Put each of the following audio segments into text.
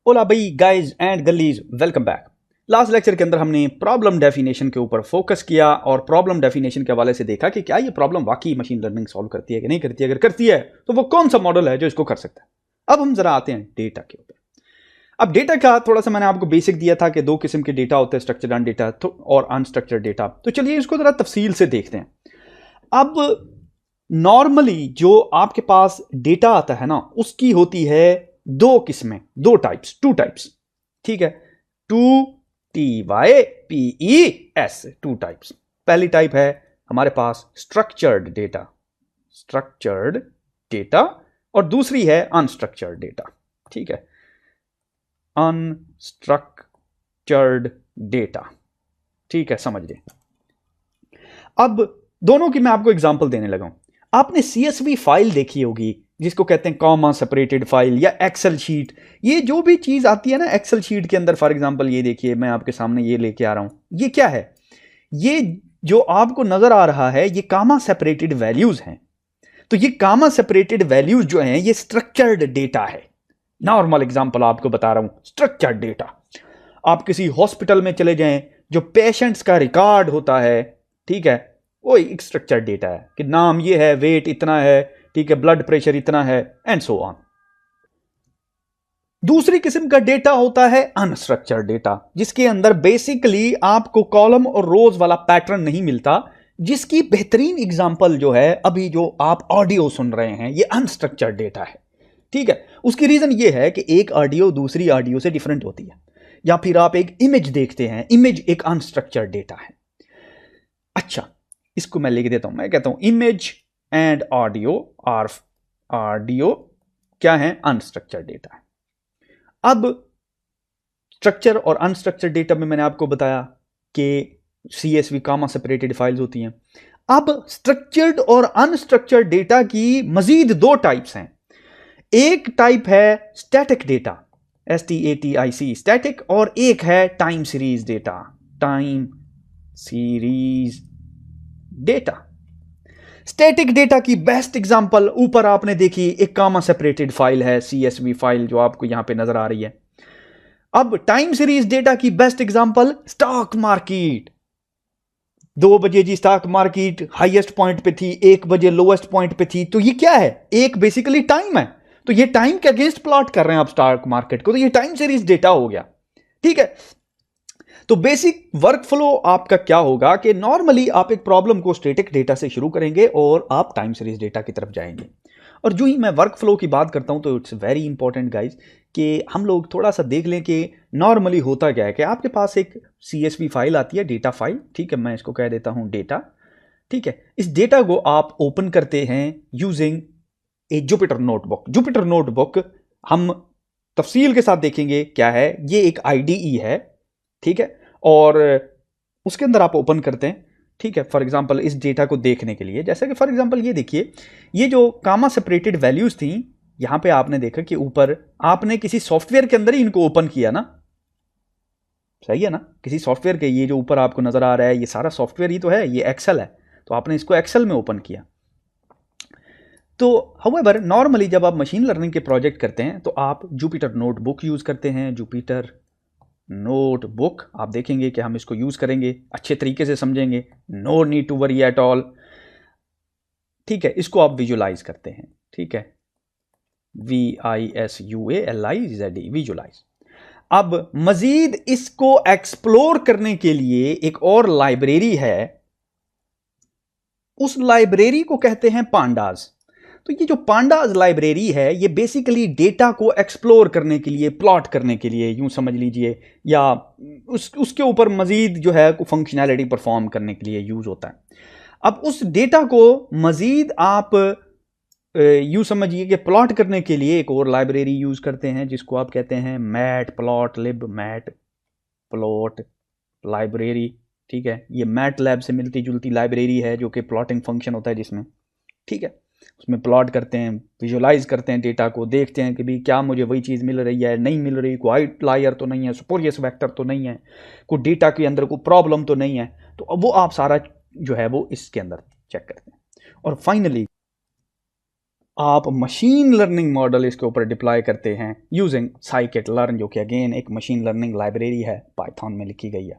ओला भाई guys and girlies, welcome back. Last lecture के अंदर हमने प्रॉब्लम डेफिनेशन के ऊपर फोकस किया और प्रॉब्लम डेफिनेशन के हवाले से देखा कि क्या ये प्रॉब्लम वाकई मशीन लर्निंग सॉल्व करती है कि नहीं करती है। अगर करती है तो वो कौन सा मॉडल है जो इसको कर सकता है। अब हम जरा आते हैं डेटा के ऊपर। अब डेटा का थोड़ा सा मैंने आपको बेसिक दिया था कि दो किस्म के डेटा होते हैं, स्ट्रक्चर्ड डेटा और अनस्ट्रक्चर्ड डेटा। तो चलिए इसको जरा तफसील से देखते हैं। अब नॉर्मली जो आपके पास डेटा आता है ना, उसकी होती है दो किस्में, टू टाइप्स। ठीक है, TYPES, टू टाइप्स। पहली टाइप है हमारे पास स्ट्रक्चर्ड डेटा और दूसरी है अनस्ट्रक्चर्ड डेटा। ठीक है, अनस्ट्रक्चर्ड डेटा। ठीक है, समझ लें। अब दोनों की मैं आपको एग्जांपल देने लगा हूं। आपने CSV फाइल देखी होगी जिसको कहते हैं कॉमा सेपरेटेड फाइल या एक्सेल शीट। ये जो भी चीज आती है ना एक्सेल शीट के अंदर, फॉर एग्जांपल ये देखिए, मैं आपके सामने ये लेके आ रहा हूं। ये क्या है? ये जो आपको नजर आ रहा है ये कामा सेपरेटेड वैल्यूज हैं। तो ये कामा सेपरेटेड वैल्यूज जो हैं ये स्ट्रक्चर्ड डेटा है। नॉर्मल एग्जांपल आपको बता रहा हूं, स्ट्रक्चर्ड डेटा। आप किसी हॉस्पिटल में चले जाएं, जो पेशेंट्स का रिकॉर्ड होता है, ठीक है, वो एक स्ट्रक्चर्ड डेटा है कि नाम ये है, वेट इतना है, ठीक है, ब्लड प्रेशर इतना है, एंड सो ऑन। दूसरी किस्म का डेटा होता है अनस्ट्रक्चर्ड डेटा, जिसके अंदर बेसिकली आपको कॉलम और रोज वाला पैटर्न नहीं मिलता। जिसकी बेहतरीन एग्जांपल जो है, अभी जो आप ऑडियो सुन रहे हैं, ये अनस्ट्रक्चर्ड डेटा है। ठीक है, उसकी रीजन ये है कि एक ऑडियो दूसरी ऑडियो से डिफरेंट होती है। या फिर आप एक इमेज देखते हैं, इमेज एक अनस्ट्रक्चर्ड डेटा है। अच्छा, इसको मैं लिख देता हूं, मैं कहता हूं इमेज एंड ऑडियो क्या है? अनस्ट्रक्चर्ड डेटा है। अब स्ट्रक्चर और अनस्ट्रक्चर्ड डेटा में मैंने आपको बताया कि CSV कामा सेपरेटेड फाइल्स होती हैं। अब स्ट्रक्चर्ड और अनस्ट्रक्चर्ड डेटा की मजीद दो टाइप्स हैं। एक टाइप है स्टैटिक डेटा, STATIC, स्टैटिक, और एक है time series data. Static data की बेस्ट एग्जांपल ऊपर आपने देखी, एक कामा सेपरेटेड फाइल है, CSV फाइल जो आपको यहां पे नजर आ रही है। अब टाइम सीरीज डेटा की बेस्ट एग्जांपल स्टॉक मार्केट। 2 बजे जी स्टॉक मार्केट हाईएस्ट पॉइंट पे थी, 1 बजे लोएस्ट पॉइंट पे थी। तो ये क्या है? एक बेसिकली टाइम है। तो ये टाइम के अगेंस्ट प्लॉट कर रहे हैं आप स्टॉक मार्केट को, तो ये टाइम सीरीज डेटा हो गया। ठीक है, तो बेसिक वर्क फ्लो आपका क्या होगा कि नॉर्मली आप एक प्रॉब्लम को स्टैटिक डेटा से शुरू करेंगे और आप टाइम सीरीज डेटा की तरफ जाएंगे। और जो ही मैं वर्क फ्लो की बात करता हूं तो इट्स वेरी इंपॉर्टेंट गाइज कि हम लोग थोड़ा सा देख लें कि नॉर्मली होता क्या है कि आपके पास एक CSV फाइल आती है, डेटा फाइल। ठीक है, मैं इसको कह देता हूं डेटा। ठीक है, इस डेटा को आप ओपन करते हैं यूजिंग ए जुपिटर नोटबुक। जुपिटर नोटबुक हम तफसील के साथ देखेंगे क्या है। ये एक IDE है, ठीक है, और उसके अंदर आप ओपन करते हैं। ठीक है, फॉर एग्जांपल इस डेटा को देखने के लिए, जैसे कि फॉर एग्जांपल ये देखिए, ये जो कामा सेपरेटेड वैल्यूज थी, यहां पे आपने देखा कि ऊपर आपने किसी सॉफ्टवेयर के अंदर ही इनको ओपन किया ना, सही है ना? किसी सॉफ्टवेयर के, ये जो ऊपर आपको नजर आ रहा है ये सारा सॉफ्टवेयर ही तो है, ये एक्सेल है, तो आपने इसको एक्सेल में ओपन किया। तो हाउएवर नॉर्मली जब आप मशीन लर्निंग के प्रोजेक्ट करते हैं तो आप जुपिटर नोटबुक यूज करते हैं। जुपिटर नोटबुक आप देखेंगे कि हम इसको यूज करेंगे, अच्छे तरीके से समझेंगे, no need to worry at all. ठीक है, इसको आप विजुलाइज करते हैं। ठीक है, VISUALIZE, विजुलाइज। अब मजीद इसको एक्सप्लोर करने के लिए एक और लाइब्रेरी है, उस लाइब्रेरी को कहते हैं पांडाज। तो ये जो पांडाज लाइब्रेरी है ये बेसिकली डेटा को एक्सप्लोर करने के लिए, प्लॉट करने के लिए यूं समझ लीजिए, या उसके ऊपर मजीद जो है फंक्शनैलिटी परफॉर्म करने के लिए यूज होता है। अब उस डेटा को मजीद आप यूं समझिए कि प्लॉट करने के लिए एक और लाइब्रेरी यूज करते हैं जिसको आप कहते हैं मैटप्लॉटलिब, मैटप्लॉट लाइब्रेरी। ठीक है, ये मैटलैब से मिलती जुलती लाइब्रेरी है जो कि प्लॉटिंग फंक्शन होता है जिसमें। ठीक है, उसमें प्लॉट करते हैं, विजुलाइज करते हैं डेटा को, देखते हैं कि भाई क्या मुझे वही चीज़ मिल रही है, नहीं मिल रही, कोई आउटलायर तो नहीं है, स्पूरियस वेक्टर तो नहीं है, कोई डेटा के अंदर कोई प्रॉब्लम तो नहीं है। तो अब वो आप सारा जो है वो इसके अंदर चेक करते हैं। और फाइनली आप मशीन लर्निंग मॉडल इसके ऊपर डिप्लॉय करते हैं यूजिंग scikit-learn, जो कि अगेन एक मशीन लर्निंग लाइब्रेरी है, पाइथन में लिखी गई है।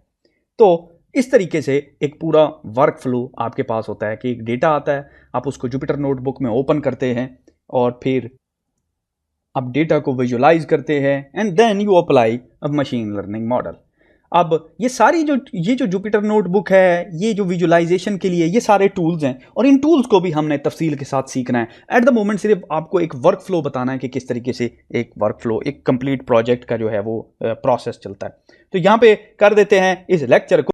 तो इस तरीके से एक पूरा वर्क फ्लो आपके पास होता है कि एक डेटा आता है, आप उसको जुपिटर नोटबुक में ओपन करते हैं और फिर आप डेटा को विजुलाइज करते हैं and then you apply a machine learning model. अब ये सारी जो जुपिटर नोटबुक है, ये जो विजुलाइजेशन के लिए ये सारे टूल्स हैं और इन टूल्स को भी हमने तफसील के साथ सीखना है। एट द मोमेंट सिर्फ आपको एक वर्क फ्लो बताना है कि किस तरीके से एक वर्क फ्लो, एक कंप्लीट प्रोजेक्ट का जो है वो प्रोसेस चलता है। तो यहाँ पे कर देते हैं इस लेक्चर को।